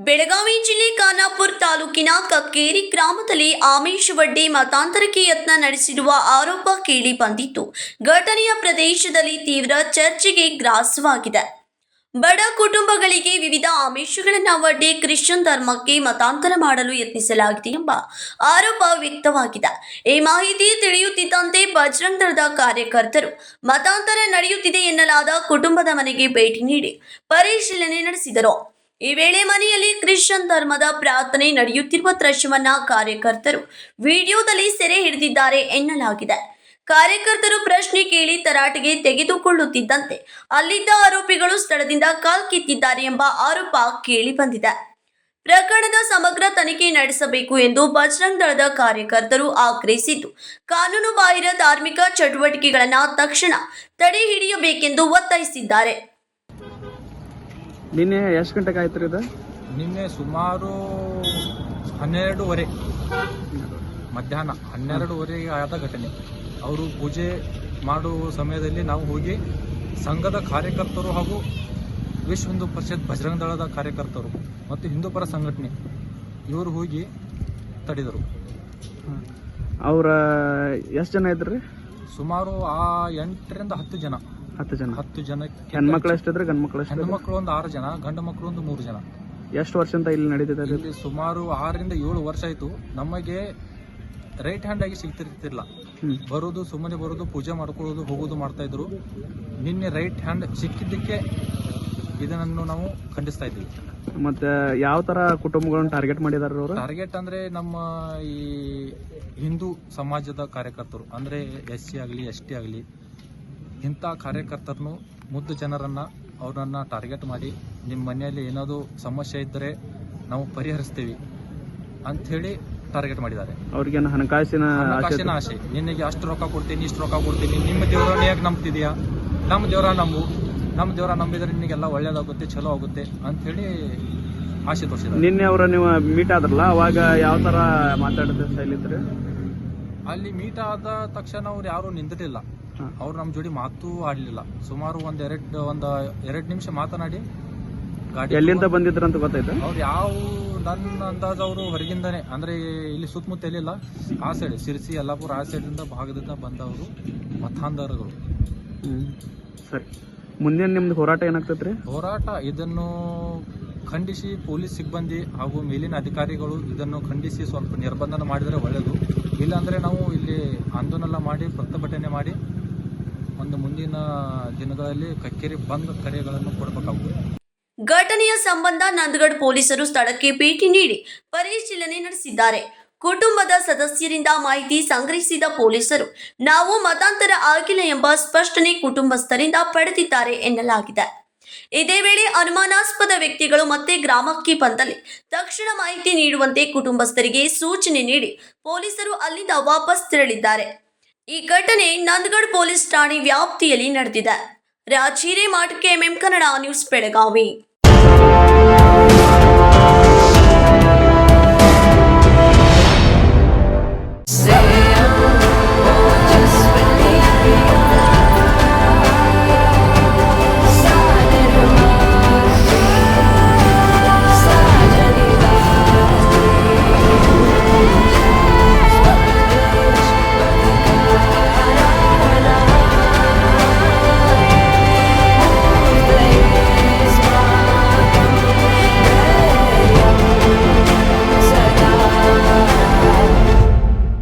ಬೆಳಗಾವಿ ಜಿಲ್ಲೆ ಖಾನಾಪುರ ತಾಲೂಕಿನ ಕಕ್ಕೇರಿ ಗ್ರಾಮದಲ್ಲಿ ಆಮಿಷವಡ್ಡಿ ಮತಾಂತರಕ್ಕೆ ಯತ್ನ ನಡೆಸಿರುವ ಆರೋಪ ಕೇಳಿ ಬಂದಿತ್ತು. ಘಟನೆಯ ಪ್ರದೇಶದಲ್ಲಿ ತೀವ್ರ ಚರ್ಚೆಗೆ ಗ್ರಾಸವಾಗಿದೆ. ಬಡ ಕುಟುಂಬಗಳಿಗೆ ವಿವಿಧ ಆಮಿಷಗಳನ್ನು ಒಡ್ಡಿ ಕ್ರಿಶ್ಚಿಯನ್ ಧರ್ಮಕ್ಕೆ ಮತಾಂತರ ಮಾಡಲು ಯತ್ನಿಸಲಾಗಿದೆ ಎಂಬ ಆರೋಪ ವ್ಯಕ್ತವಾಗಿದೆ. ಈ ಮಾಹಿತಿ ತಿಳಿಯುತ್ತಿದ್ದಂತೆ ಬಜರಂಗ ದಳದ ಕಾರ್ಯಕರ್ತರು ಮತಾಂತರ ನಡೆಯುತ್ತಿದೆ ಎನ್ನಲಾದ ಕುಟುಂಬದ ಮನೆಗೆ ಭೇಟಿ ನೀಡಿ ಪರಿಶೀಲನೆ ನಡೆಸಿದರು. ಈ ವೇಳೆ ಮನೆಯಲ್ಲಿ ಕ್ರಿಶ್ಚಿಯನ್ ಧರ್ಮದ ಪ್ರಾರ್ಥನೆ ನಡೆಯುತ್ತಿರುವ ದೃಶ್ಯವನ್ನ ಕಾರ್ಯಕರ್ತರು ವಿಡಿಯೋದಲ್ಲಿ ಸೆರೆ ಹಿಡಿದಿದ್ದಾರೆ ಎನ್ನಲಾಗಿದೆ. ಕಾರ್ಯಕರ್ತರು ಪ್ರಶ್ನೆ ಕೇಳಿ ತರಾಟೆಗೆ ತೆಗೆದುಕೊಳ್ಳುತ್ತಿದ್ದಂತೆ ಅಲ್ಲಿದ್ದ ಆರೋಪಿಗಳು ಸ್ಥಳದಿಂದ ಕಾಲ್ಕಿತ್ತಿದ್ದಾರೆ ಎಂಬ ಆರೋಪ ಕೇಳಿ ಬಂದಿದೆ. ಪ್ರಕರಣದ ಸಮಗ್ರ ತನಿಖೆ ನಡೆಸಬೇಕು ಎಂದು ಬಜರಂಗ ದಳದ ಕಾರ್ಯಕರ್ತರು ಆಗ್ರಹಿಸಿದ್ದು, ಕಾನೂನು ಬಾಹಿರ ಧಾರ್ಮಿಕ ಚಟುವಟಿಕೆಗಳನ್ನು ತಕ್ಷಣ ತಡೆ ಹಿಡಿಯಬೇಕೆಂದು ಒತ್ತಾಯಿಸಿದ್ದಾರೆ. ನಿನ್ನೆ ಎಷ್ಟು ಗಂಟೆಗೆ ಆಯ್ತು ಇದು? ನಿನ್ನೆ ಸುಮಾರು 12:30 ಮಧ್ಯಾಹ್ನ 12:30 ಆದ ಘಟನೆ. ಅವರು ಪೂಜೆ ಮಾಡುವ ಸಮಯದಲ್ಲಿ ನಾವು ಹೋಗಿ ಸಂಘದ ಕಾರ್ಯಕರ್ತರು ಹಾಗೂ ವಿಶ್ವ ಹಿಂದೂ ಪರಿಷತ್ ಬಜರಂಗ ದಳದ ಕಾರ್ಯಕರ್ತರು ಮತ್ತು ಹಿಂದೂ ಪರ ಸಂಘಟನೆ ಇವರು ಹೋಗಿ ತಡೆದರು. ಅವ್ರ ಎಷ್ಟು ಜನ ಇದ್ರಿ? ಸುಮಾರು 8 ರಿಂದ 10 ಜನ. 10 ಜನ. ಹೆಣ್ಮಕ್ಳು ಎಷ್ಟಿದ್ರೆ? ಗಂಡು ಮಕ್ಕಳು? ಹೆಣ್ಮಕ್ಳು ಒಂದು 6 ಜನ, ಗಂಡು ಮಕ್ಕಳು ಒಂದು 3 ಜನ. ಎಷ್ಟು ವರ್ಷದಿಂದ ಇಲ್ಲಿ ನಡೀತಿದೆ? ಇಲ್ಲಿ ಸುಮಾರು 6 ರಿಂದ 7 ವರ್ಷ ಆಯಿತು. ನಮಗೆ ರೈಟ್ ಹ್ಯಾಂಡ್ ಆಗಿ ಸಿಗ್ತಿರ್ತಿಲ್ಲ. ಬರೋದು, ಸುಮ್ಮನೆ ಬರೋದು, ಪೂಜೆ ಮಾಡ್ಕೊಳ್ಳೋದು, ಹೋಗೋದು ಮಾಡ್ತಾ ಇದ್ರು. ನಿನ್ನೆ ರೈಟ್ ಹ್ಯಾಂಡ್ ಸಿಕ್ಕಿದ್ದಕ್ಕೆ ಇದನ್ನು ನಾವು ಖಂಡಿಸ್ತಾ ಇದ್ದೀವಿ. ಮತ್ತೆ ಯಾವ ತರ ಕುಟುಂಬಗಳನ್ನು ಟಾರ್ಗೆಟ್ ಮಾಡಿದಾರೆ ಅವರು? ಟಾರ್ಗೆಟ್ ಅಂದ್ರೆ ನಮ್ಮ ಈ ಹಿಂದೂ ಸಮಾಜದ ಕಾರ್ಯಕರ್ತರು, ಅಂದ್ರೆ SC ಆಗಲಿ ST ಆಗಲಿ ಇಂಥ ಕಾರ್ಯಕರ್ತರನ್ನು, ಮುದ್ದು ಜನರನ್ನ ಅವರನ್ನ ಟಾರ್ಗೆಟ್ ಮಾಡಿ ನಿಮ್ಮ ಮನೆಯಲ್ಲಿ ಏನಾದರೂ ಸಮಸ್ಯೆ ಇದ್ದರೆ ನಾವು ಪರಿಹರಿಸ್ತೀವಿ ಅಂಥೇಳಿ ಟಾರ್ಗೆಟ್ ಮಾಡಿದ್ದಾರೆ. ಅವ್ರಿಗೇನು ಹಣಕಾಸಿನ ಆಸೆ. ನಿನಗೆ ಅಷ್ಟು ರೊಕ್ಕ ಕೊಡ್ತೀನಿ, ಇಷ್ಟು ರೊಕ್ಕ ಕೊಡ್ತೀನಿ, ನಿಮ್ಮ ದೇವರನ್ನ ಹೇಗೆ ನಂಬ್ತಿದೀಯಾ? ನಮ್ಮ ದೇವರ ನಂಬಿದ್ರೆ ನಿನಗೆಲ್ಲ ಒಳ್ಳೇದಾಗುತ್ತೆ, ಚಲೋ ಆಗುತ್ತೆ ಅಂಥೇಳಿ ಆಸೆ ತೋರಿಸಿದ್ದಾರೆ. ನಿನ್ನೆ ಅವರ ನೀವು ಮೀಟ್ ಆದ್ರಲ್ಲ, ಅವಾಗ ಯಾವ ತರ ಮಾತಾಡಿದ ಸ್ಟೈಲ್ ಇದ್ರೆ? ಅಲ್ಲಿ ಮೀಟ್ ಆದ ತಕ್ಷಣ ಅವ್ರು ಯಾರು ನಿಂತಿರಲಿಲ್ಲ. ಅವ್ರು ನಮ್ಮ ಜೋಡಿ ಮಾತು ಆಡಲಿಲ್ಲ. ಸುಮಾರು ಎರಡು ನಿಮಿಷ ಮಾತನಾಡಿ ಗಾಡಿ. ಎಲ್ಲಿಂದ ಬಂದಿದ್ರು ಅಂತ ಗೊತ್ತಾಯ್ತು? ಅವ್ರು ನನ್ನ ಅಂದಾಜು ಅವರು ಹೊರಗಿಂದಾನೆ, ಅಂದ್ರೆ ಇಲ್ಲಿ ಸುತ್ತಮುತ್ತ ಎಲ್ಲಿಲ್ಲ, ಆ ಸೈಡ್ ಸಿರ್ಸಿ, ಯಲ್ಲಾಪುರ ಆ ಸೈಡಿಂದ ಭಾಗದಿಂದ ಬಂದವರು ಮತಾಂಧರುಗಳು. ಸರಿ, ಮುಂದಿನ ನಿಮ್ದು ಹೋರಾಟ ಏನಾಗ್ತೈತ್ರಿ? ಹೋರಾಟ ಇದನ್ನು ಖಂಡಿಸಿ ಪೊಲೀಸ್ ಸಿಬ್ಬಂದಿ ಹಾಗೂ ಮೇಲಿನ ಅಧಿಕಾರಿಗಳು ಇದನ್ನು ಖಂಡಿಸಿ ಸ್ವಲ್ಪ ನಿರ್ಬಂಧನ ಮಾಡಿದರೆ ಒಳ್ಳೆಯದು. ಇಲ್ಲಾಂದರೆ ನಾವು ಇಲ್ಲಿ ಆಂದೋಲನ ಮಾಡಿ, ಪ್ರತಿಭಟನೆ ಮಾಡಿ ಒಂದು ಮುಂದಿನ ದಿನಗಳಲ್ಲಿ ಕಕ್ಕೇರಿ ಬಂದ್ ಕರೆಗಳನ್ನು ಕೊಡಬೇಕಾಗುತ್ತದೆ. ಘಟನೆಯ ಸಂಬಂಧ ನಂದಗಢ ಪೊಲೀಸರು ಸ್ಥಳಕ್ಕೆ ಭೇಟಿ ನೀಡಿ ಪರಿಶೀಲನೆ ನಡೆಸಿದ್ದಾರೆ. ಕುಟುಂಬದ ಸದಸ್ಯರಿಂದ ಮಾಹಿತಿ ಸಂಗ್ರಹಿಸಿದ ಪೊಲೀಸರು ನಾವು ಮತಾಂತರ ಆಗಿಲ್ಲ ಎಂಬ ಸ್ಪಷ್ಟನೆ ಕುಟುಂಬಸ್ಥರಿಂದ ಪಡೆದಿದ್ದಾರೆ ಎನ್ನಲಾಗಿದೆ. ಇದೇ ವೇಳೆ ಅನುಮಾನಾಸ್ಪದ ವ್ಯಕ್ತಿಗಳು ಮತ್ತೆ ಗ್ರಾಮಕ್ಕೆ ಬಂದಲ್ಲಿ ತಕ್ಷಣ ಮಾಹಿತಿ ನೀಡುವಂತೆ ಕುಟುಂಬಸ್ಥರಿಗೆ ಸೂಚನೆ ನೀಡಿ ಪೊಲೀಸರು ಅಲ್ಲಿಂದ ವಾಪಸ್ ತೆರಳಿದ್ದಾರೆ. ಈ ಘಟನೆ ನಂದಗಢ ಪೊಲೀಸ್ ಠಾಣೆ ವ್ಯಾಪ್ತಿಯಲ್ಲಿ ನಡೆದಿದೆ. Raj Hiremath, KMM Kannada news, Belagavi.